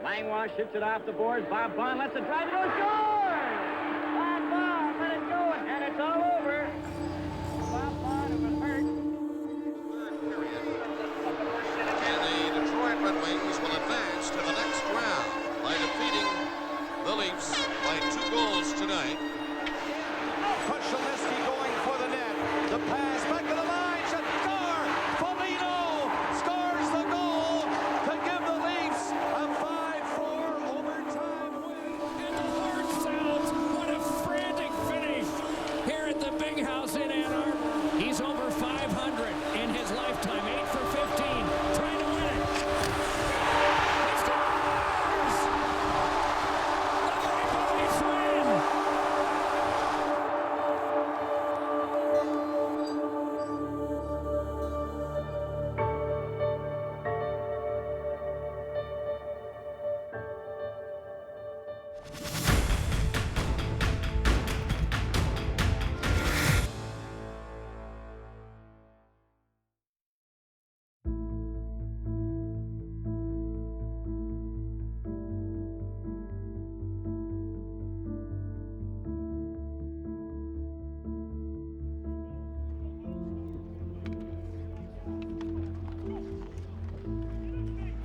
Langlois shoots it off the boards. Bob Bond lets it drive. It goes, scores! Bob Bond, let it go, and it's all over. Bob Bond, who was hurt. Third period. And the Detroit Red Wings will advance to the next round by defeating the Leafs by 2 goals tonight. Krushelnicki going for the net. The pass back to the line. Shot, score! Foligno scores the goal to give the Leafs a 5-4 overtime win. And the horn sounds. What a frantic finish here at the Big House in Ann Arbor. He's over 500 in his lifetime. 8 for 15. Trying to win it. He scores! The Maple Leafs win!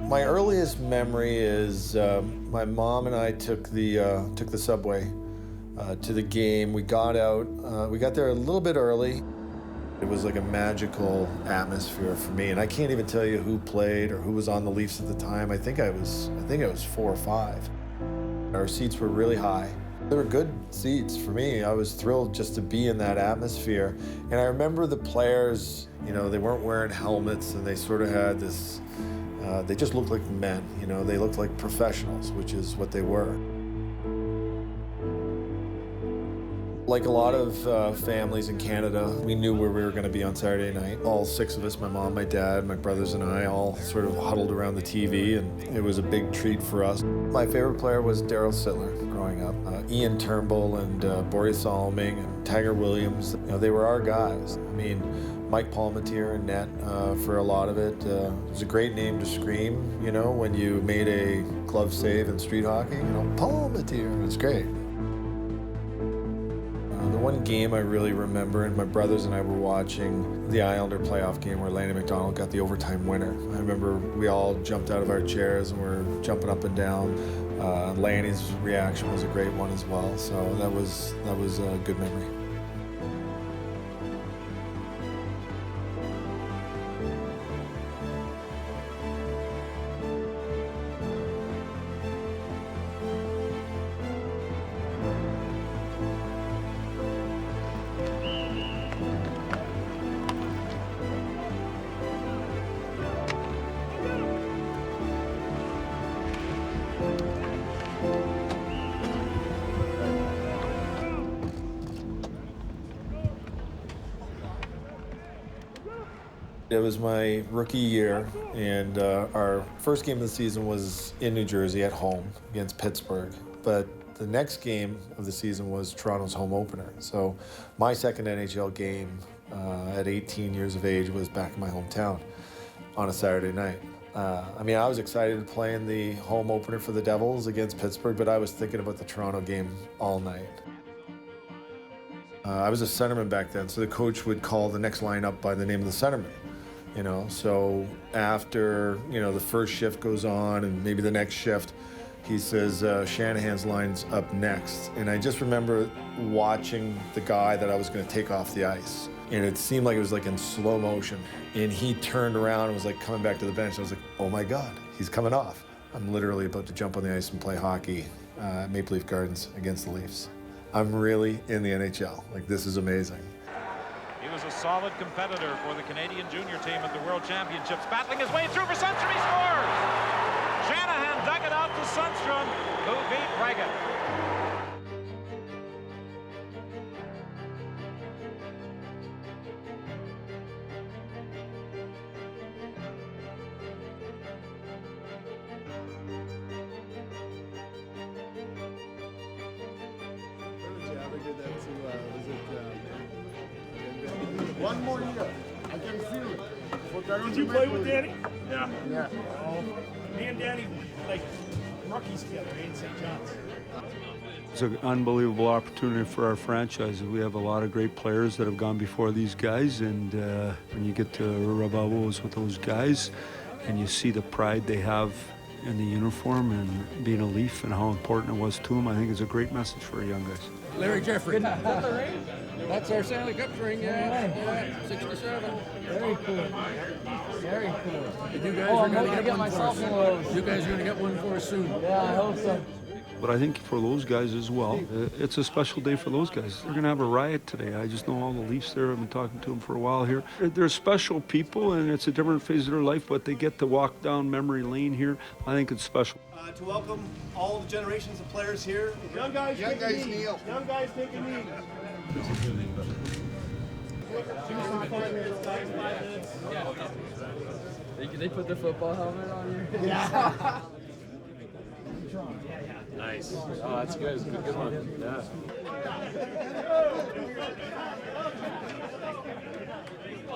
My earliest memory is my mom and I took the subway to the game. We got out. We got there a little bit early. It was like a magical atmosphere for me, and I can't even tell you who played or who was on the Leafs at the time. I think I was 4 or 5. Our seats were really high. They were good seats for me. I was thrilled just to be in that atmosphere. And I remember the players, you know, they weren't wearing helmets, and they sort of had this. They just looked like men, you know, they looked like professionals, which is what they were. Like a lot of families in Canada, we knew where we were going to be on Saturday night. All 6 of us, my mom, my dad, my brothers and I, all sort of huddled around the TV, and it was a big treat for us. My favorite player was Darryl Sittler growing up. Ian Turnbull and Boris Salming and Tiger Williams, you know, they were our guys. I mean, Mike Palmatier in net for a lot of it. It was a great name to scream, you know, when you made a glove save in street hockey. You know, Palmatier, it was great. The one game I really remember, and my brothers and I were watching the Islander playoff game where Lanny McDonald got the overtime winner. I remember we all jumped out of our chairs and were jumping up and down. Lanny's reaction was a great one as well, so that was a good memory. It was my rookie year, and our first game of the season was in New Jersey at home against Pittsburgh. But the next game of the season was Toronto's home opener. So my second NHL game at 18 years of age was back in my hometown on a Saturday night. I mean, I was excited to play in the home opener for the Devils against Pittsburgh, but I was thinking about the Toronto game all night. I was a centerman back then, so the coach would call the next lineup by the name of the centerman. You know, so after, you know, the first shift goes on and maybe the next shift, he says, Shanahan's line's up next. And I just remember watching the guy that I was going to take off the ice. And it seemed like it was like in slow motion. And he turned around and was like coming back to the bench. I was like, oh my God, he's coming off. I'm literally about to jump on the ice and play hockey at Maple Leaf Gardens against the Leafs. I'm really in the NHL. Like, this is amazing. He was a solid competitor for the Canadian junior team at the World Championships, battling his way through for Sundstrom. He scores! Shanahan dug it out to Sundstrom, who beat Reagan. One more year. I can feel it. Did you play with Danny? Yeah. Me and Danny, like, rookies together in St. John's. It's an unbelievable opportunity for our franchise. We have a lot of great players that have gone before these guys, and when you get to rub elbows with those guys and you see the pride they have in the uniform and being a Leaf and how important it was to them, I think it's a great message for our young guys. Larry Jeffrey. That's our Stanley Cup ring, 67. Very cool. Very cool. And you guys Oh, are I'm going going to to get myself one of those. You guys are going to get one for us soon. Yeah, I hope so. But I think for those guys as well, it's a special day for those guys. They're going to have a riot today. I just know all the Leafs there. I've been talking to them for a while here. They're special people, and it's a different phase of their life, but they get to walk down memory lane here. I think it's special. To welcome all the generations of players here. Young guys kneel. Young guys take a knee. They put the football helmet on you? Yeah. Nice. Oh, that's good. Good one. Yeah.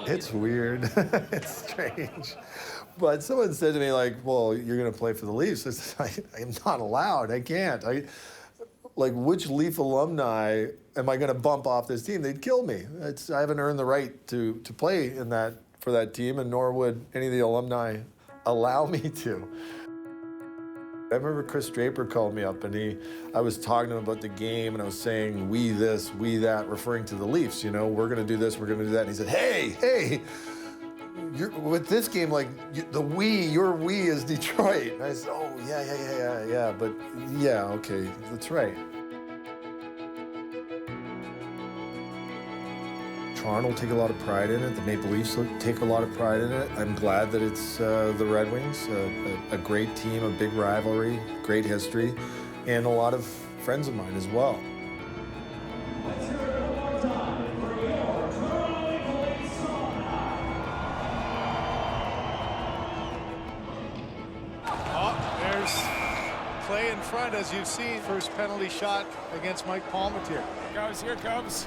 It's weird. It's strange. But someone said to me, like, well, you're going to play for the Leafs. I said, I'm not allowed. I can't. Like, which Leaf alumni am I going to bump off this team? They'd kill me. I haven't earned the right to play for that team, and nor would any of the alumni allow me to. I remember Chris Draper called me up, and I was talking to him about the game, and I was saying, we this, we that, referring to the Leafs, you know, we're going to do this, we're going to do that. And he said, hey, with this game, like, your we is Detroit. And I said, oh, yeah, but yeah, okay, that's right. Toronto take a lot of pride in it. The Maple Leafs take a lot of pride in it. I'm glad that it's the Red Wings, a great team, a big rivalry, great history, and a lot of friends of mine as well. Oh, there's play in front, as you've seen. First penalty shot against Mike Palmateer. Here comes.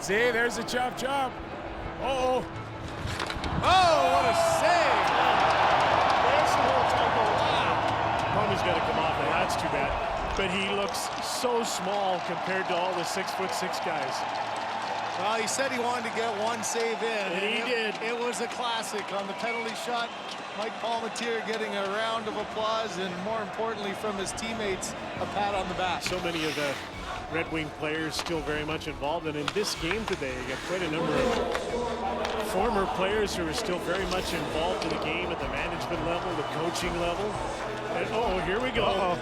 See, there's a chop. Uh-oh. Oh, what a save! There's the whole typo. Wow. Palmer's got to come off, and that's too bad. But he looks so small compared to all the 6'6" guys. Well, he said he wanted to get one save in. And he did. It was a classic on the penalty shot. Mike Palmateer getting a round of applause, and more importantly from his teammates, a pat on the back. So many of the Red Wing players still very much involved, and in this game today, you got quite a number of former players who are still very much involved in the game at the management level, the coaching level. And here we go.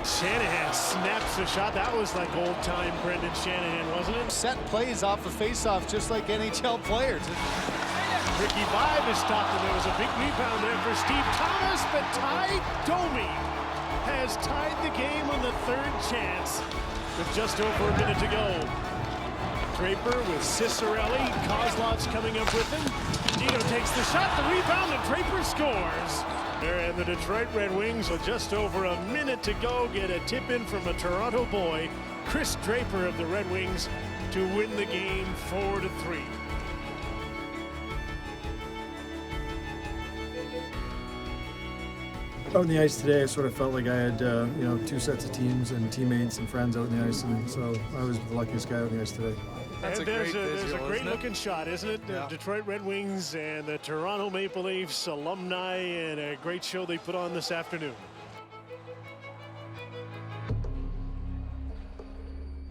Shanahan snaps the shot. That was like old-time Brendan Shanahan, wasn't it? Set plays off of face-off just like NHL players. Ricky Vibe is stopped, and there was a big rebound there for Steve Thomas, but Ty Domi has tied the game on the third chance with just over a minute to go. Draper with Cicerelli. Kozlov's coming up with him. Dino takes the shot, the rebound, and Draper scores. And the Detroit Red Wings, with just over a minute to go, get a tip in from a Toronto boy, Chris Draper of the Red Wings, to win the game 4-3. Out on the ice today, I sort of felt like I had, two sets of teams and teammates and friends out on the ice, and so I was the luckiest guy out on the ice today. There's a great looking shot, isn't it? Yeah. The Detroit Red Wings and the Toronto Maple Leafs alumni, and a great show they put on this afternoon.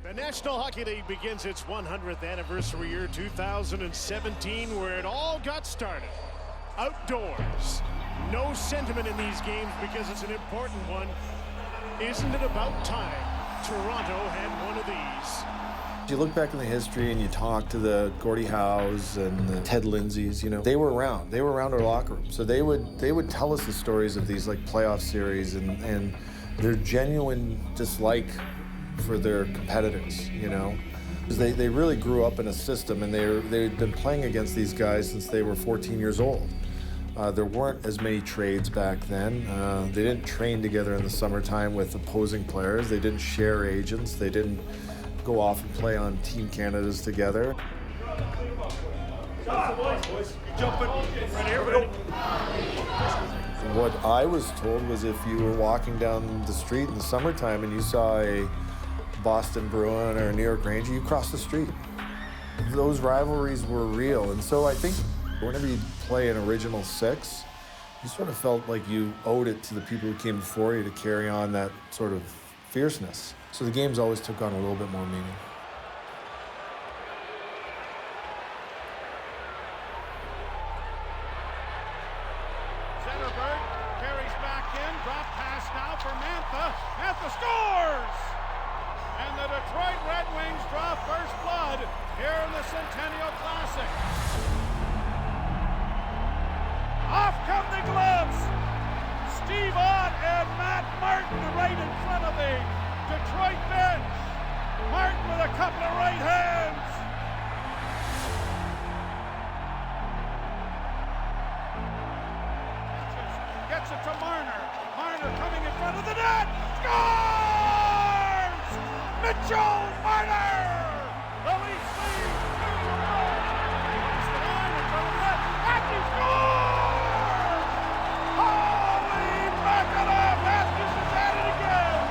The National Hockey League begins its 100th anniversary year 2017, where it all got started. Outdoors. No sentiment in these games because it's an important one. Isn't it about time Toronto had one of these? You look back in the history and you talk to the Gordie Howes and the Ted Lindsays, they were around. They were around our locker room. So they would tell us the stories of these like playoff series and their genuine dislike for their competitors, Because they really grew up in a system, and they'd been playing against these guys since they were 14 years old. There weren't as many trades back then. They didn't train together in the summertime with opposing players. They didn't share agents. They didn't go off and play on Team Canadas together. What I was told was if you were walking down the street in the summertime and you saw a Boston Bruin or a New York Ranger, you crossed the street. Those rivalries were real, and so I think whenever you play an original six, you sort of felt like you owed it to the people who came before you to carry on that sort of fierceness. So the games always took on a little bit more meaning. Zetterberg carries back in, drop pass now for Mantha. Mantha scores! And the Detroit Red Wings draw first blood here in the Centennial Classic. Off come the gloves. Steve Ott and Matt Martin right in front of the Detroit bench. Martin with a couple of right hands. Gets it to Marner. Marner coming in front of the net. Scores! Mitchell Marner! The Leafs lead 2-1. Across the line in front of the net. Matthews scores! Holy mackerel! Matthews is at it again.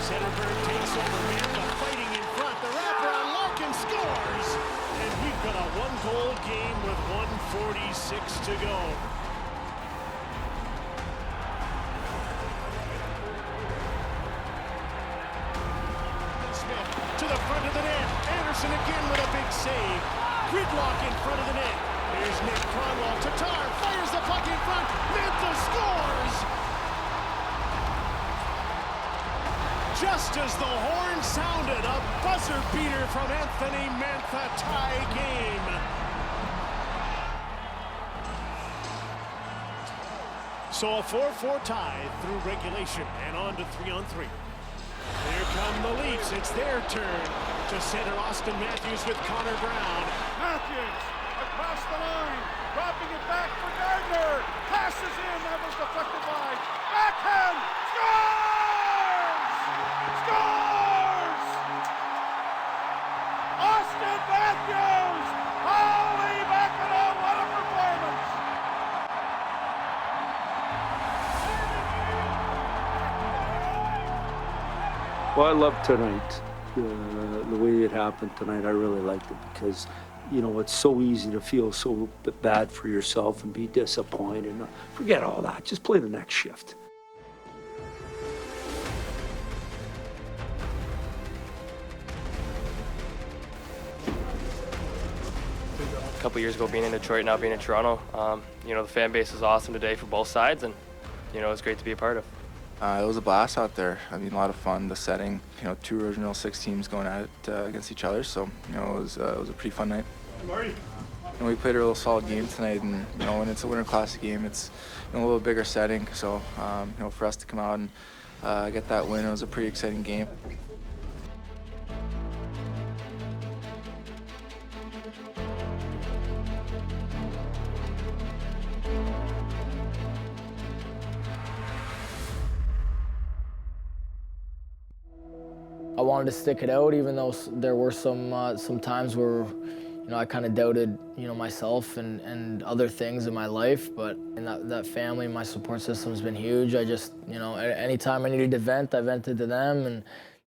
Zetterberg takes over. Mantha fighting in front. The wrapper on Larkin scores! And we've got a one-goal game with 1:46 to go. To the front of the net. Anderson again with a big save. Gridlock in front of the net. Here's Nick Cronwall. Tatar fires the puck in front. Mantha scores! Just as the horn sounded, a buzzer beater from Anthony Mantha, tie game. So a 4-4 tie through regulation and on to 3-on-3. Here come the Leafs. It's their turn to center. Austin Matthews with Connor Brown. Matthews across the line, dropping it back for Gardner. Passes in. That was deflected wide. Backhand. Scores! Scores! Austin Matthews! Holy mackerel! What a performance! Well, I love tonight. The way it happened tonight, I really liked it because, you know, it's so easy to feel so bad for yourself and be disappointed. Forget all that. Just play the next shift. A couple years ago, being in Detroit, now being in Toronto, you know, the fan base is awesome today for both sides, and, you know, it's great to be a part of. It was a blast out there. I mean, a lot of fun. The setting, you know, two original six teams going at it against each other. So, you know, it was a pretty fun night. And we played a real solid game tonight. And you know, when it's a Winter Classic game, it's, you know, a little bigger setting. So, you know, for us to come out and get that win, it was a pretty exciting game. I wanted to stick it out, even though there were some times where, you know, I kind of doubted, you know, myself and other things in my life. But in that family, my support system has been huge. I just, you know, anytime I needed to vent, I vented to them, and